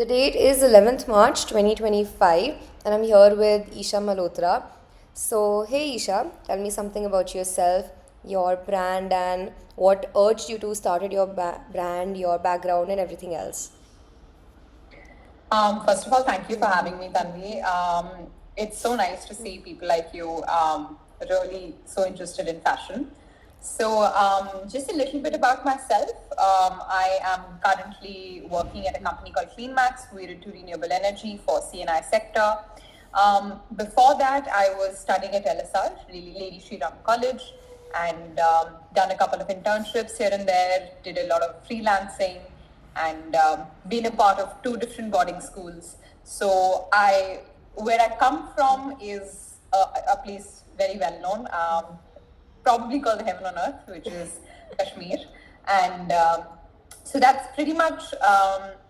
The date is 11th March 2025, and I'm here with Isha Malhotra. So, hey Isha, tell me something about yourself, your brand, and what urged you to started your brand, your background, and everything else. First of all, thank you for having me, Tanvi. It's so nice to see people like you really so interested in fashion. So, just a little bit about myself. I am currently working at a company called CleanMax. We're into renewable energy for CNI sector. Before that, I was studying at LSR, really Lady Shri Ram College, and done a couple of internships here and there, did a lot of freelancing, and been a part of two different boarding schools. So where I come from is a place very well known, probably called Heaven on Earth, which is Kashmir, and so that's pretty much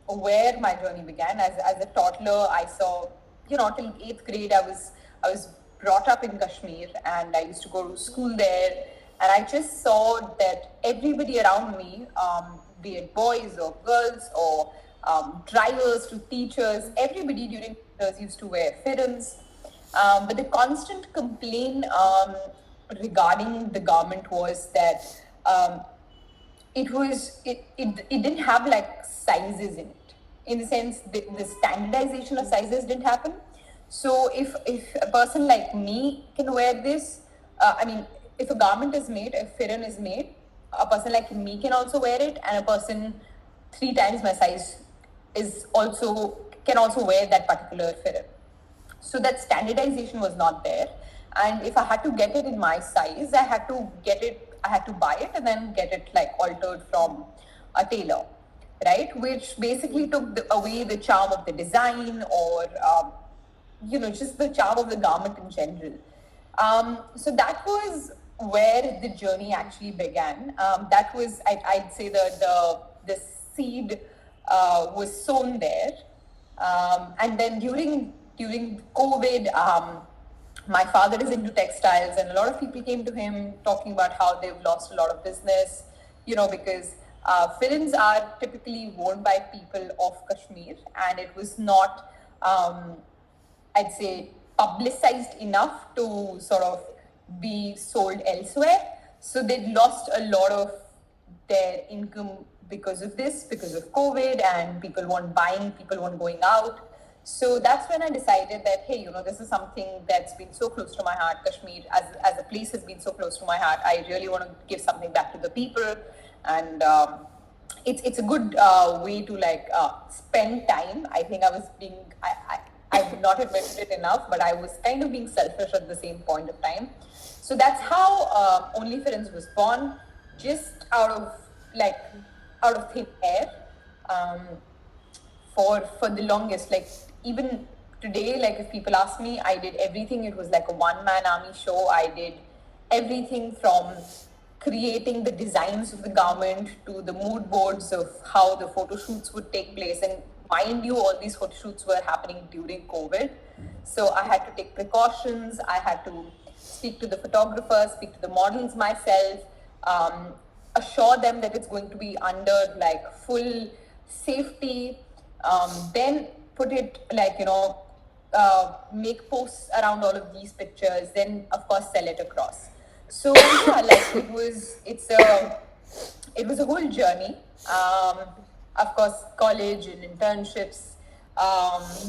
where my journey began. As a toddler, I saw, till eighth grade, I was brought up in Kashmir, and I used to go to school there, and I just saw that everybody around me, be it boys or girls or drivers to teachers, everybody during winters used to wear fitteds. But the constant complaint regarding the garment was that it didn't have like sizes in it. In the sense, the standardization of sizes didn't happen. So if a person like me can wear this, I mean, if a garment is made, if fitted is made, a person like me can also wear it, and a person three times my size is also can also wear that particular fitted. So that standardization was not there, and if I had to get it in my size, I had to buy it and then get it like altered from a tailor, right, which basically took away the charm of the design, or just the charm of the garment in general. So that was where the journey actually began. That was, I'd say, the seed was sown there. And then during COVID, my father is into textiles, and a lot of people came to him talking about how they've lost a lot of business, because fitteds are typically worn by people of Kashmir, and it was not, I'd say, publicized enough to sort of be sold elsewhere. So they'd lost a lot of their income because of this, because of COVID, and people weren't buying, people weren't going out. So that's when I decided that, hey, this is something that's been so close to my heart. Kashmir, as a place, has been so close to my heart. I really want to give something back to the people, and it's a good way to spend time. I think I would not admitted it enough, but I was kind of being selfish at the same point of time. So that's how OnlyFans was born, just out of thin air. Um, for the longest, like even today, like if people ask me, I did everything. It was like a one-man army show. I did everything from creating the designs of the garment to the mood boards of how the photo shoots would take place. And mind you, all these photo shoots were happening during COVID, so I had to take precautions. I had to speak to the photographers, speak to the models myself, assure them that it's going to be under like full safety, then put it make posts around all of these pictures, then of course sell it across. So yeah, like it was a whole journey. Of course, college and internships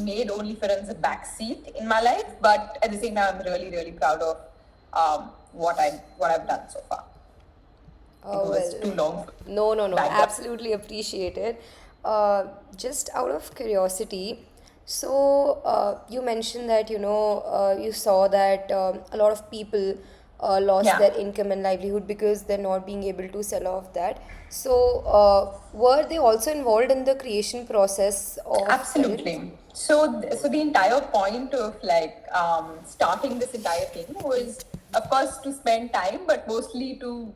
made OnlyFans a backseat in my life, but at the same time, I'm really, really proud of what I've done so far. It Oh, was too well, long. no, Back up. absolutely appreciate it. Just out of curiosity, so you mentioned that you saw that a lot of people lost Yeah. their income and livelihood because they're not being able to sell off that. So were they also involved in the creation process of fitteds? Absolutely. So the entire point of starting this entire thing was, of course, to spend time, but mostly to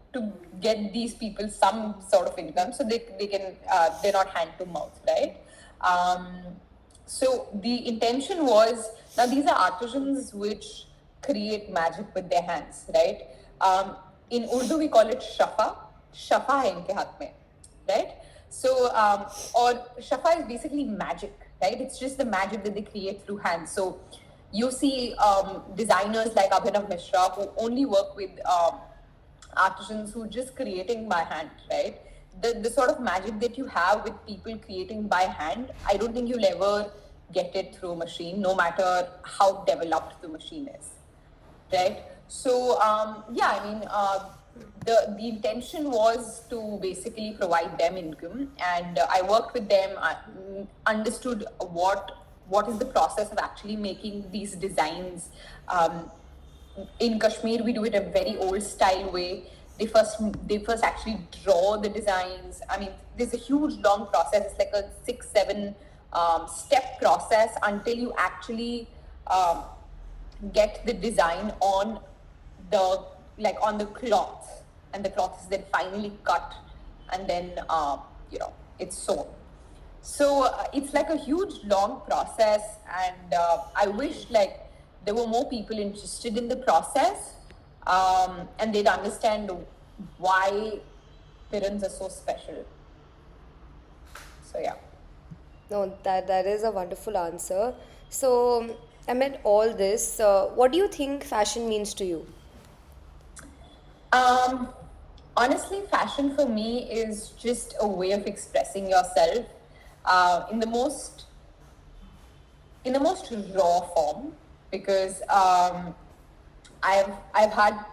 get these people some sort of income, so they can they're not hand to mouth, right? Um, so the intention was, now these are artisans which create magic with their hands, right? In Urdu we call it shafa. Shafa hai inke haath mein, right? So, or Shafa is basically magic, right? It's just the magic that they create through hands. So, you see designers like Abhinav Mishra who only work with artisans who just creating by hand, right? The sort of magic that you have with people creating by hand, I don't think you'll ever get it through a machine, no matter how developed the machine is, right? So yeah, I mean, the intention was to basically provide them income, and I worked with them. I understood what is the process of actually making these designs. In Kashmir, we do it a very old style way. They first actually draw the designs. I mean, there's a huge long process. It's like a 6-7 step process until you actually get the design on the on the cloth, and the cloth is then finally cut, and then it's sewn. So it's like a huge long process, and I wish like there were more people interested in the process, and they'd understand why parents are so special. So yeah. No, that is a wonderful answer. So, amid all this, what do you think fashion means to you? Um, Honestly, fashion for me is just a way of expressing yourself in the most raw form, because I've had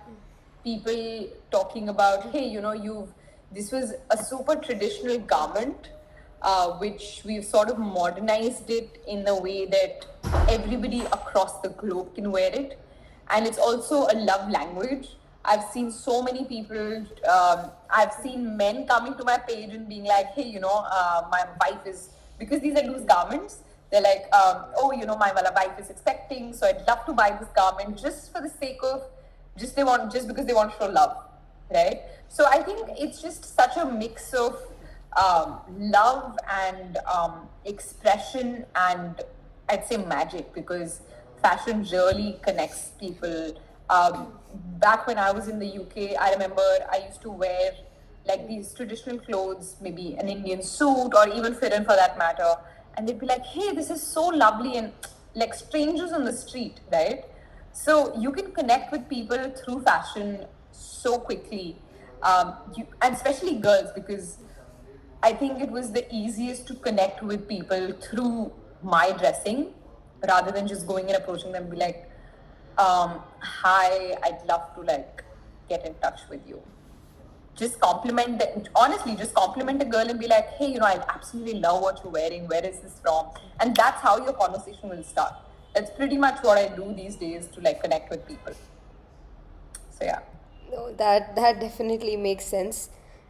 people talking about, hey, you've this was a super traditional garment, which we've sort of modernized it in a way that everybody across the globe can wear it, and it's also a love language. I've seen so many people. I've seen men coming to my page and being like, "Hey, my wife is because these are loose garments. They're like, oh, my wife is expecting, so I'd love to buy this garment just for the sake of just because they want to show love, right? So I think it's just such a mix of love and expression, and I'd say magic, because fashion really connects people. Back when I was in the UK, I remember I used to wear like these traditional clothes, maybe an Indian suit or even fit in for that matter, and they'd be like, "Hey, this is so lovely," and like strangers on the street, right? So you can connect with people through fashion so quickly, and especially girls, because I think it was the easiest to connect with people through my dressing, rather than just going and approaching them and be like, "Hi, I'd love to like get in touch with you." Just compliment the, honestly, just compliment a girl and be like, "Hey, I absolutely love what you're wearing. Where is this from?" And that's how your conversation will start. That's pretty much what I do these days to like connect with people. So yeah. No, that definitely makes sense.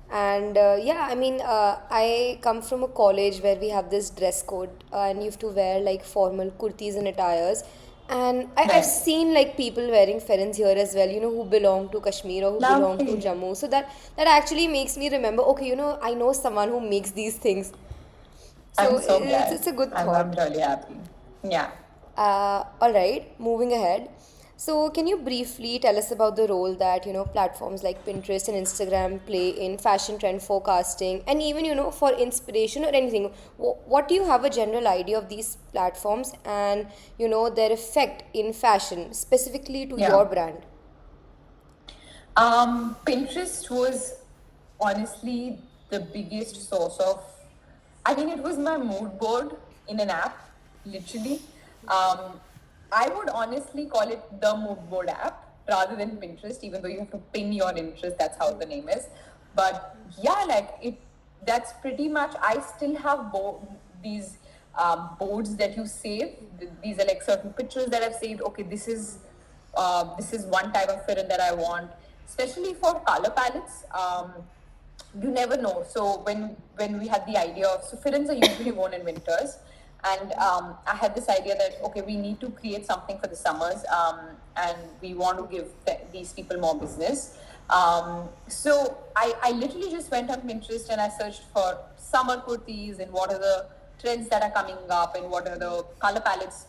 And yeah, I mean, I come from a college where we have this dress code, and you have to wear like formal kurtis and attires. And I've Right. seen like people wearing ferens here as well, who belong to Kashmir or who belong to Lovely. Jammu. So that actually makes me remember, okay, I know someone who makes these things. So I'm so it's glad. a good I'm thought. really happy. Yeah. All right, moving ahead. So, can you briefly tell us about the role that platforms like Pinterest and Instagram play in fashion trend forecasting, and even for inspiration or anything? What do you have a general idea of these platforms and their effect in fashion, specifically to Yeah. your brand? Pinterest was honestly the biggest source of, I think it was my mood board in an app, literally. Um, I would honestly call it the mood board app rather than Pinterest, even though you have to pin your interest, that's how the name is. But yeah, like that's pretty much, I still have these boards that you save. These are like certain pictures that I've saved. Okay, this is one type of fit that I want, especially for color palettes. You never know. So when we had the idea of, so fittings are usually worn in winters, and I had this idea that okay, we need to create something for the summers, and we want to give these people more business. So I literally just went on Pinterest and I searched for summer kurtis and what are the trends that are coming up and what are the color palettes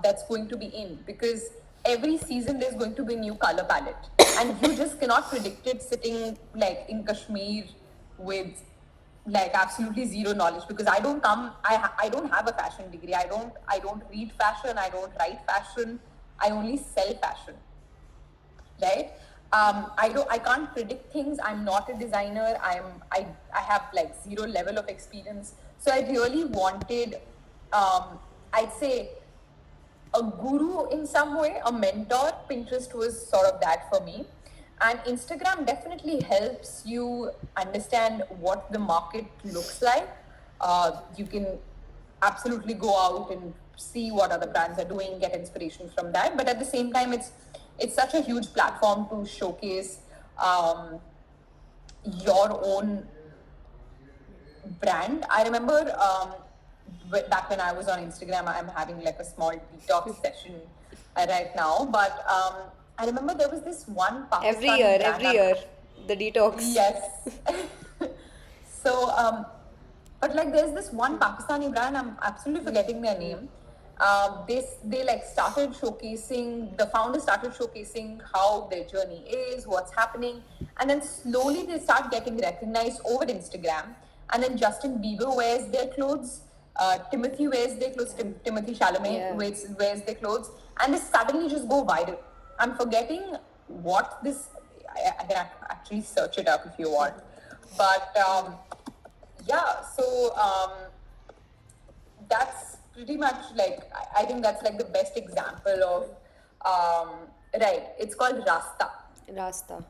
that's going to be in, because every season there's going to be a new color palette, and you just cannot predict it sitting like in Kashmir with like absolutely zero knowledge, because I don't come. I don't have a fashion degree. I don't read fashion. I don't write fashion. I only sell fashion, right? I can't predict things. I'm not a designer. I have like zero level of experience. So I really wanted, I'd say, a guru in some way, a mentor. Pinterest was sort of that for me. And Instagram definitely helps you understand what the market looks like. You can absolutely go out and see what other brands are doing, get inspiration from that. But at the same time, it's such a huge platform to showcase your own brand. I remember back when I was on Instagram, I'm having like a small detox session right now. But I remember there was this one Pakistani brand. Every year, the detox. Yes. So, but like there's this one Pakistani brand, I'm absolutely forgetting their name. They like started showcasing, the founder started showcasing how their journey is, what's happening, and then slowly they start getting recognized over Instagram. And then Justin Bieber wears their clothes, Timothy wears their clothes, Timothy Chalamet Yeah. wears their clothes, and they suddenly just go viral. I'm forgetting what this. I can actually search it up if you want, but yeah. So that's pretty much like I think that's like the best example of right. It's called Rasta. Rasta.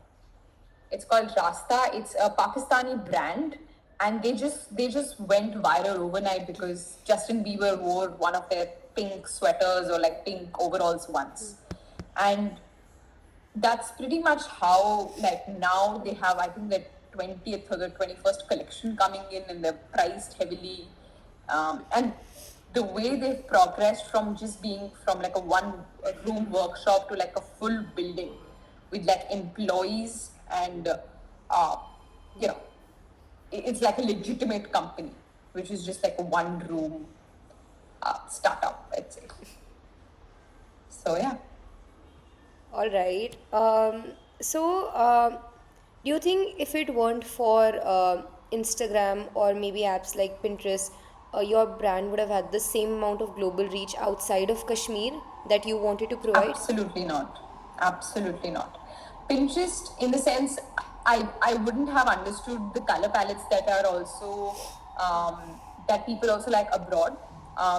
It's called Rasta. It's a Pakistani brand, and they just went viral overnight because Justin Bieber wore one of their pink sweaters or like pink overalls once, and that's pretty much how like now they have, I think, the 20th or the 21st collection coming in, and they're priced heavily, and the way they've progressed from just being from like a one room workshop to like a full building with like employees and you know it's like a legitimate company, which is just like a one room startup, I'd say. So yeah. All right. So, do you think if it weren't for Instagram or maybe apps like Pinterest, your brand would have had the same amount of global reach outside of Kashmir that you wanted to provide? Absolutely not. Absolutely not. Pinterest, in the sense, I wouldn't have understood the color palettes that are also that people also like abroad.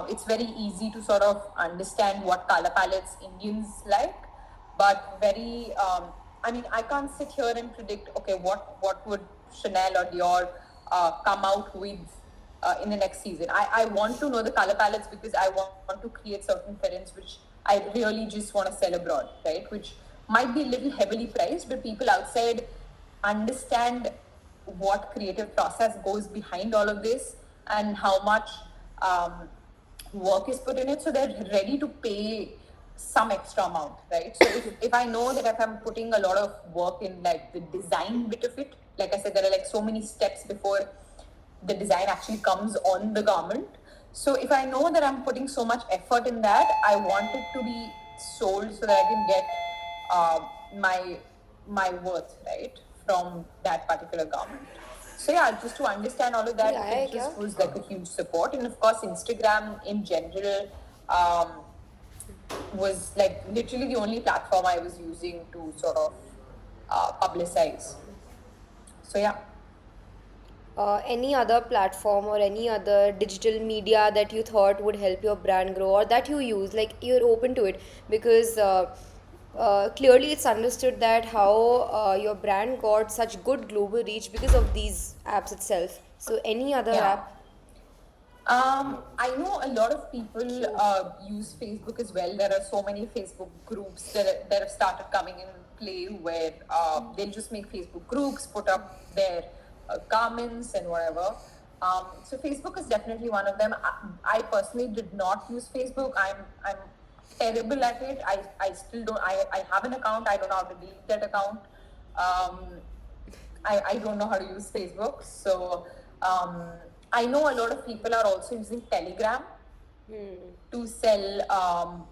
It's very easy to sort of understand what color palettes Indians like, but very. I mean, I can't sit here and predict. Okay, what would Chanel or Dior come out with in the next season. I want to know the color palettes because I want to create certain parents which I really just want to sell abroad, right? Which might be a little heavily priced, but people outside understand what creative process goes behind all of this and how much um, work is put in it, so they're ready to pay some extra amount, right? So if I know that if I'm putting a lot of work in like the design bit of it, like I said, there are like so many steps before the design actually comes on the garment. So if I know that I'm putting so much effort in that, I want it to be sold so that I can get my worth, right, from that particular garment. So yeah, just to understand all of that, Yeah, yeah. Pinterest was like a huge support, and of course Instagram in general um, was like literally the only platform I was using to sort of publicize. So yeah. Any other platform or any other digital media that you thought would help your brand grow or that you use, like you're open to it because clearly it's understood that how your brand got such good global reach because of these apps itself. So any other Yeah. app? I know a lot of people use Facebook as well. There are so many Facebook groups that have started coming in play where they'll just make Facebook groups, put up their comments and whatever. So Facebook is definitely one of them. I personally did not use Facebook. I'm terrible at it. I still don't. I have an account. I don't know how to delete that account. Um, I don't know how to use Facebook. So I know a lot of people are also using Telegram to sell,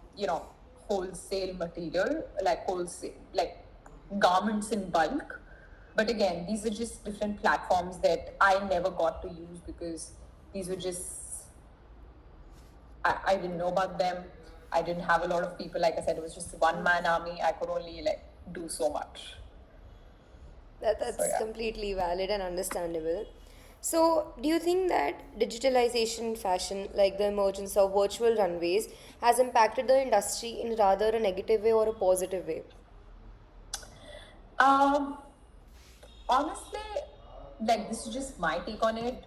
wholesale material, like wholesale, like garments in bulk. But again, these are just different platforms that I never got to use because these were just, I didn't know about them. I didn't have a lot of people. Like I said, it was just a one-man army. I could only like do so much. So That's yeah. completely valid and understandable. So, do you think that digitalization in fashion, like the emergence of virtual runways, has impacted the industry in rather a negative way or a positive way? Um, Honestly, like this is just my take on it.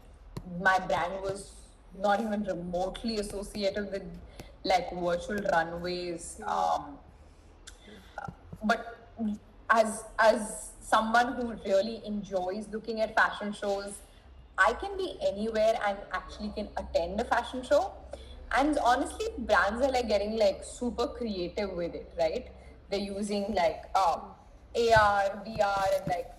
My brand was not even remotely associated with like virtual runways. But as someone who really enjoys looking at fashion shows, I can be anywhere and actually can attend a fashion show. And honestly, brands are like getting like super creative with it, right? They're using like AR, VR, and like,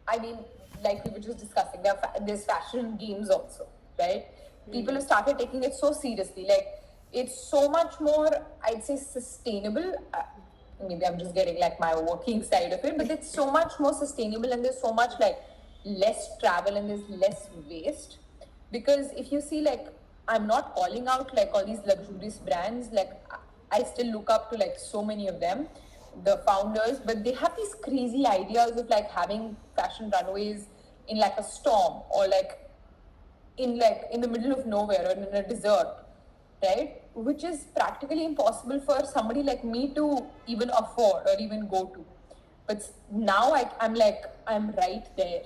I mean, like we were just discussing, there's fashion games also, right? People have started taking it so seriously. Like, it's so much more, I'd say, sustainable. Maybe I'm just getting like my working side of it, but it's so much more sustainable and there's so much like less travel and there's less waste. Because if you see, like, I'm not calling out like all these luxurious brands, like, I still look up to like so many of them, the founders, but they have these crazy ideas of like having fashion runways in like a storm or like in the middle of nowhere or in a desert, right? Which is practically impossible for somebody like me to even afford or even go to. But now I'm like, I'm right there.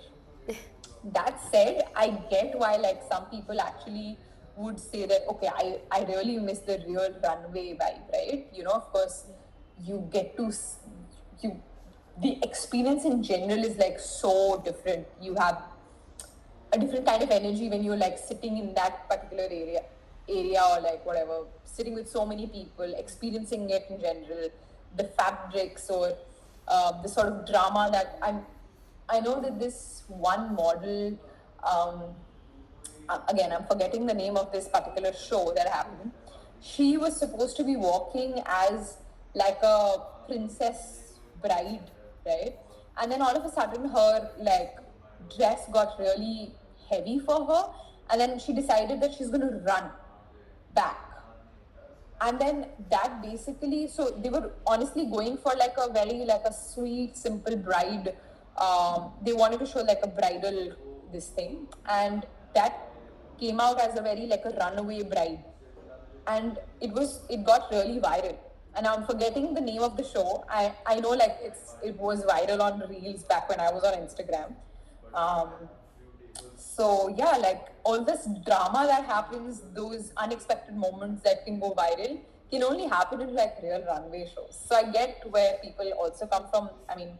That said, I get why like some people actually would say that, okay, I really miss the real runway vibe, right? You know, of course, you get to you the experience in general is like so different. You have a different kind of energy when you're like sitting in that particular area or like whatever, sitting with so many people, experiencing it in general, the fabrics or the sort of drama that I know that this one model, um, again, I'm forgetting the name of this particular show that happened. She was supposed to be walking as like a princess bride, right? And then all of a sudden, her like dress got really heavy for her, and then she decided that she's going to run back. And then that basically, so they were honestly going for like a very like a sweet simple bride, they wanted to show like a bridal this thing, and that came out as a very like a runaway bride, and it got really viral, and I'm forgetting the name of the show. I know like it was viral on reels back when I was on Instagram. um, so yeah, like all this drama that happens, those unexpected moments that can go viral can only happen in like real runway shows. So I get where people also come from. I mean,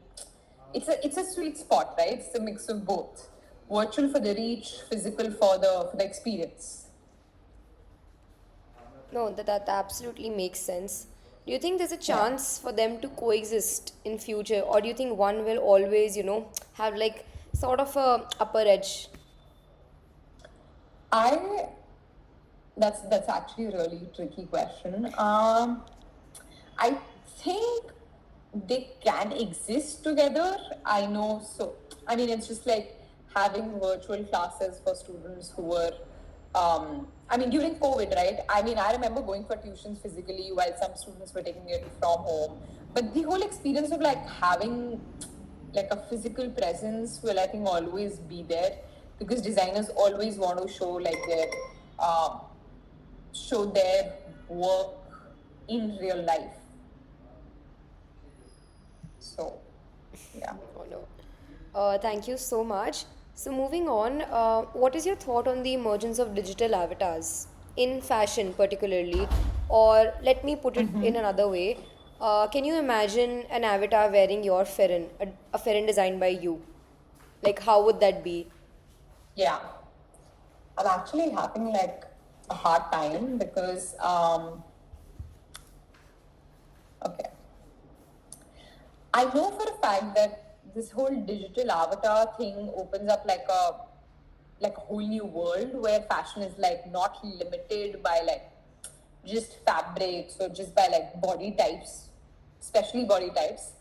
it's a sweet spot, right? It's a mix of both. Virtual for the reach, physical for the experience. No, that absolutely makes sense. Do you think there's a Yeah. chance for them to coexist in future, or do you think one will always, have like sort of a upper edge? I that's actually a really tricky question. I think they can exist together. I know. So, I mean, it's just like having virtual classes for students who were, I mean, during COVID, right? I mean, I remember going for tuitions physically while some students were taking it from home. But the whole experience of like having like a physical presence will, I think, always be there because designers always want to um, show their work in real life. So, yeah. Oh no. Thank you so much. So, moving on, what is your thought on the emergence of digital avatars in fashion, particularly? Or let me put it in another way. Can you imagine an avatar wearing your Ferrin, a Ferrin designed by you? Like, how would that be? Yeah. I'm actually having like a hard time because, okay, I know for a fact that this whole digital avatar thing opens up like a whole new world where fashion is like not limited by like just fabrics or just by like body types, especially body types.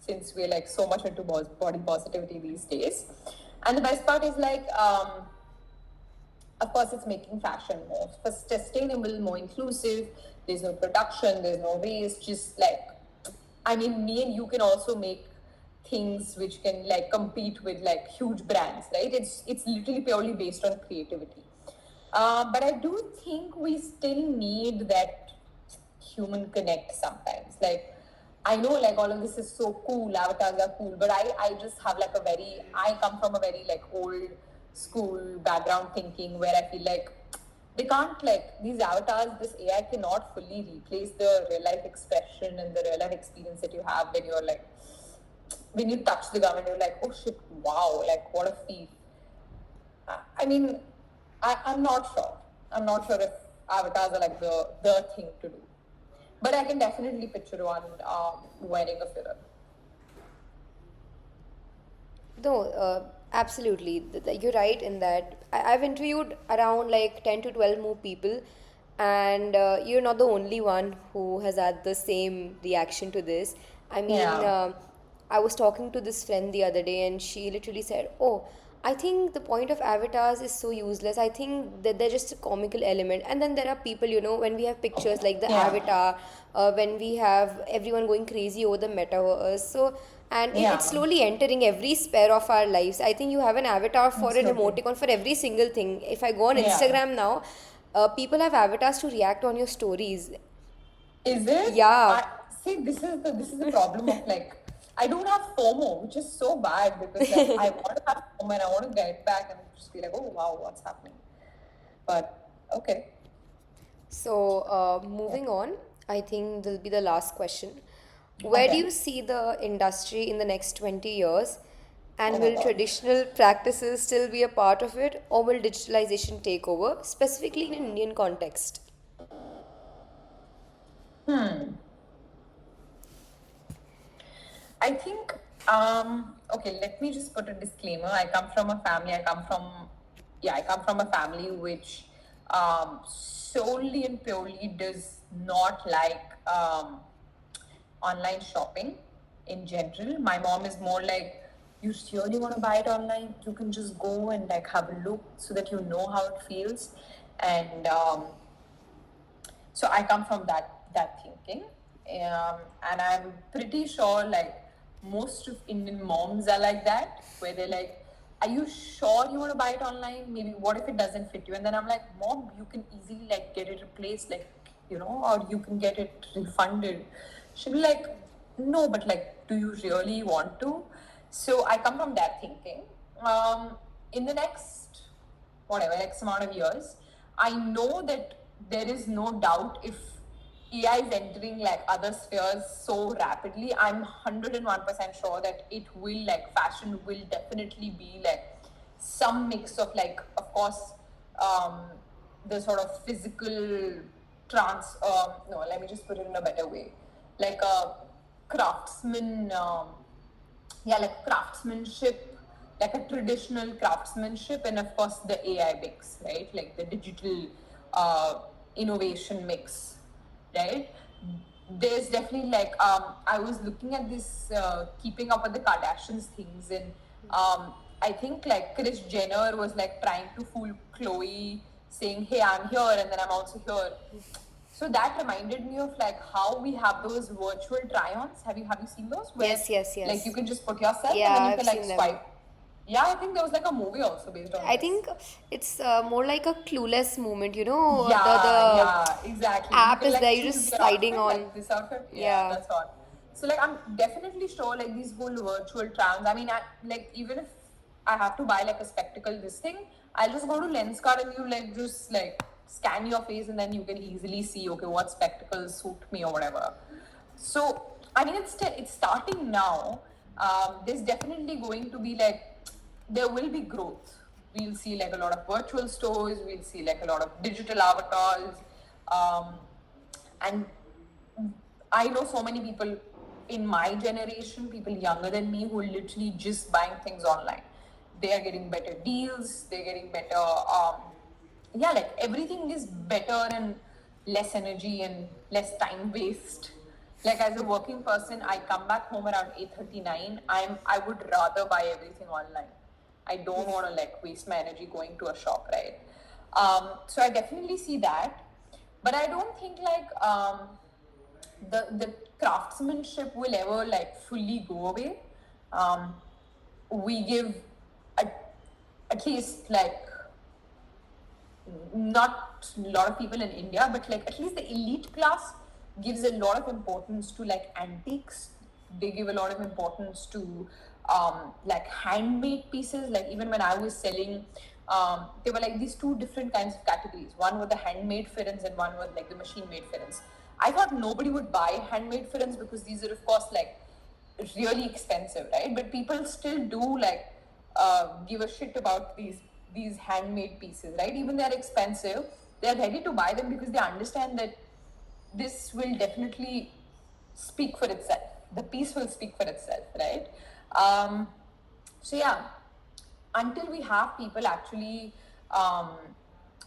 since we're like so much into body positivity these days. And the best part is like, of course, it's making fashion more sustainable, more inclusive. There's no production, there's no waste. Just like, I mean, me and you can also make things which can like compete with like huge brands, right? It's literally purely based on creativity. But I do think we still need that human connect sometimes. Like, I know like all of this is so cool, avatars are cool, but I just have like I come from a very like old school background thinking where I feel like they can't like these avatars, this AI cannot fully replace the real life expression and the real life experience that you have when you're like when you touch the gum and you're like, oh shit, wow, like what a feel. I mean, I'm not sure. I'm not sure if avatars are like the thing to do. But I can definitely picture one wearing a filler. No, absolutely. You're right in that. I've interviewed around like 10 to 12 more people, and you're not the only one who has had the same reaction to this. I mean, Yeah. I was talking to this friend the other day, and she literally said, "Oh, I think the point of avatars is so useless. I think that they're just a comical element." And then there are people, when we have pictures like the Yeah. avatar, when we have everyone going crazy over the metaverse. So, and it's Yeah. slowly entering every sphere of our lives. I think you have an avatar for an Absolutely. emoticon for every single thing. If I go on Yeah. Instagram now, people have avatars to react on your stories. Is it? Yeah. I see. This is the problem of like I don't have FOMO, which is so bad because like I want to have FOMO and I want to get back and just be like, oh wow, what's happening? But okay. So, moving on, I think this will be the last question. Where do Okay. you see the industry in the next 20 years? Oh And my will god. traditional practices still be a part of it, or will digitalization take over, specifically in an Indian context? I think, okay, let me just put a disclaimer. I come from a family which solely and purely does not like online shopping in general. My mom is more like, you really want to buy it online? You can just go and like have a look so that you know how it feels. And so I come from that thinking, and I'm pretty sure like most of Indian moms are like that, where they're like, "Are you sure you want to buy it online? Maybe what if it doesn't fit you?" And then I'm like, "Mom, you can easily like get it replaced, like or you can get it refunded." She'll be like, "No, but like, do you really want to?" So I come from that thinking. In the next whatever X amount of years, I know that there is no doubt if AI is entering like other spheres so rapidly. I'm 101% sure that it will like fashion will definitely be like some mix of like of course um, the sort of physical no, let me just put it in a better way, like a craftsman like craftsmanship, like a traditional craftsmanship, and of course the AI mix, right? Like the digital innovation mix, right? There's definitely like I was looking at this keeping up with the Kardashians things, and I think like Kris Jenner was like trying to fool Chloe, saying, "Hey, I'm here, and then I'm also here." So that reminded me of like how we have those virtual try-ons. Have you seen those where Yes, yes, like you yes. can just put yourself and Yeah, then you I've can like seen them. swipe? Yeah, I think there was like a movie also based on I this. think it's more like a clueless moment, Yeah, the yeah, exactly. You app can is there, like you're choose just your sliding outfit, on. like this outfit. Yeah, Yeah. that's all. So like I'm definitely sure like these whole virtual trans. I mean, like even if I have to buy like a spectacle, this thing, I'll just go to Lenskart and you like just like scan your face and then you can easily see okay what spectacles suit me or whatever. So I mean, it's starting now. There's definitely going to be like there will be growth. We'll see like a lot of virtual stores. We'll see like a lot of digital avatars, um, and I know so many people in my generation, people younger than me, who are literally just buying things online. They are getting better deals. They're getting better. Like everything is better and less energy and less time waste. Like as a working person, I come back home around 8:39. I would rather buy everything online. I don't want to like waste my energy going to a shop, right? So I definitely see that, but I don't think like the craftsmanship will ever like fully go away. Um, we give at least like not a lot of people in India, but like at least the elite class gives a lot of importance to like antiques. They give a lot of importance to like handmade pieces. Like even when I was selling, there were like these two different kinds of categories. One were the handmade fittings and one was like the machine made fittings. I thought nobody would buy handmade fittings because these are of course like really expensive, right? But people still do like give a shit about these handmade pieces, right? Even they're expensive, they're ready to buy them because they understand that this will definitely speak for itself. The piece will speak for itself, right? So yeah, until we have people actually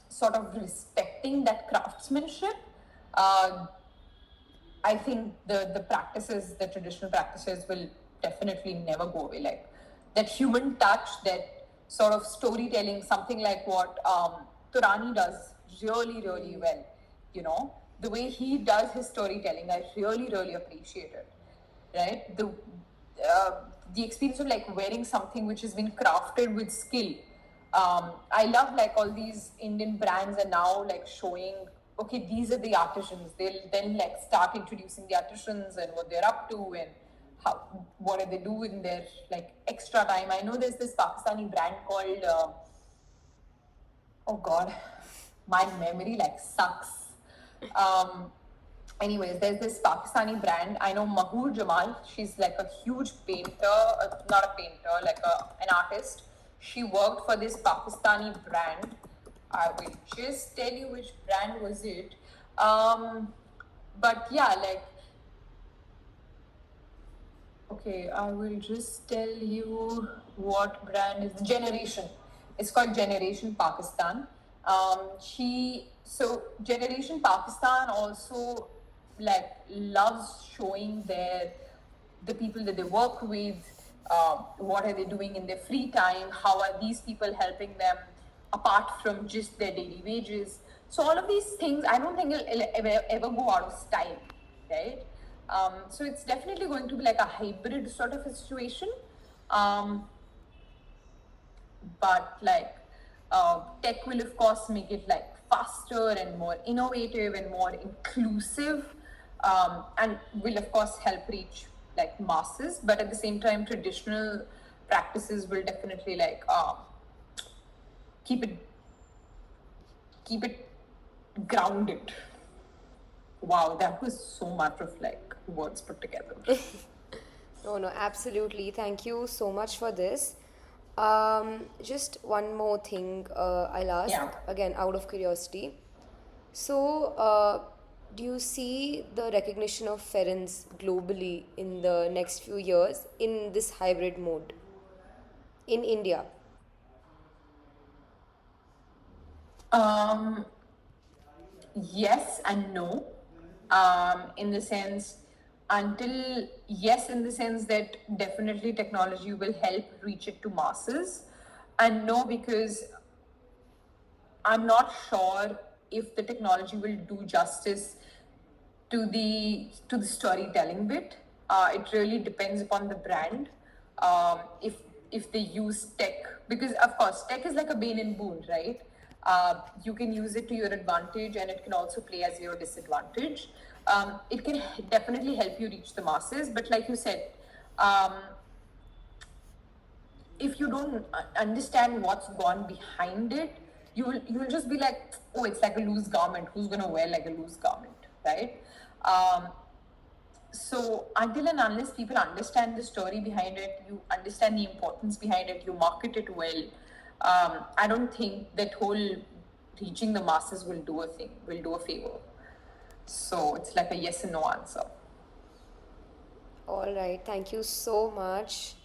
sort of respecting that craftsmanship, uh, I think the practices, the traditional practices, will definitely never go away. Like that human touch, that sort of storytelling, something like what Turani does really well. You know, the way he does his storytelling, I really appreciate it. Right, uh, the experience of like wearing something which has been crafted with skill. I love like all these Indian brands are now like showing, okay, these are the artisans. They'll then like start introducing the artisans and what they're up to and how, what do they do in their like extra time. I know there's this Pakistani brand called oh god, my memory like sucks. Um, anyways, there's this Pakistani brand. I know Mahur Jamal. She's like a huge painter, not a painter, like an artist. She worked for this Pakistani brand. I will just tell you which brand was it. But yeah, like, okay, I will just tell you what brand is Generation. It's called Generation Pakistan. Generation Pakistan also like loves showing the people that they work with, what are they doing in their free time, how are these people helping them apart from just their daily wages. So all of these things, I don't think it'll ever go out of style, right? So it's definitely going to be like a hybrid sort of a situation. Um, but like tech will of course make it like faster and more innovative and more inclusive, and will of course help reach like masses, but at the same time traditional practices will definitely like keep it keep it grounded. Wow, that was so much of like words put together. No, no, absolutely. Thank you so much for this. Just one more thing I'll ask, Yeah. again, out of curiosity. So, do you see the recognition of ferens globally in the next few years in this hybrid mode in India? um Yes and no. In the sense, until yes, in the sense that definitely technology will help reach it to masses, and no, because I'm not sure if the technology will do justice to the storytelling bit. It really depends upon the brand. If they use tech, because of course tech is like a bane and boon, right? You can use it to your advantage, and it can also play as your disadvantage. It can definitely help you reach the masses, but like you said, um, if you don't understand what's gone behind it, you will just be like, oh, it's like a loose garment. Who's gonna wear like a loose garment, right? Um, so until and unless people understand the story behind it, you understand the importance behind it, you market it well. I don't think that whole reaching the masses will do a thing, will do a favor. So it's like a yes and no answer. All right, thank you so much.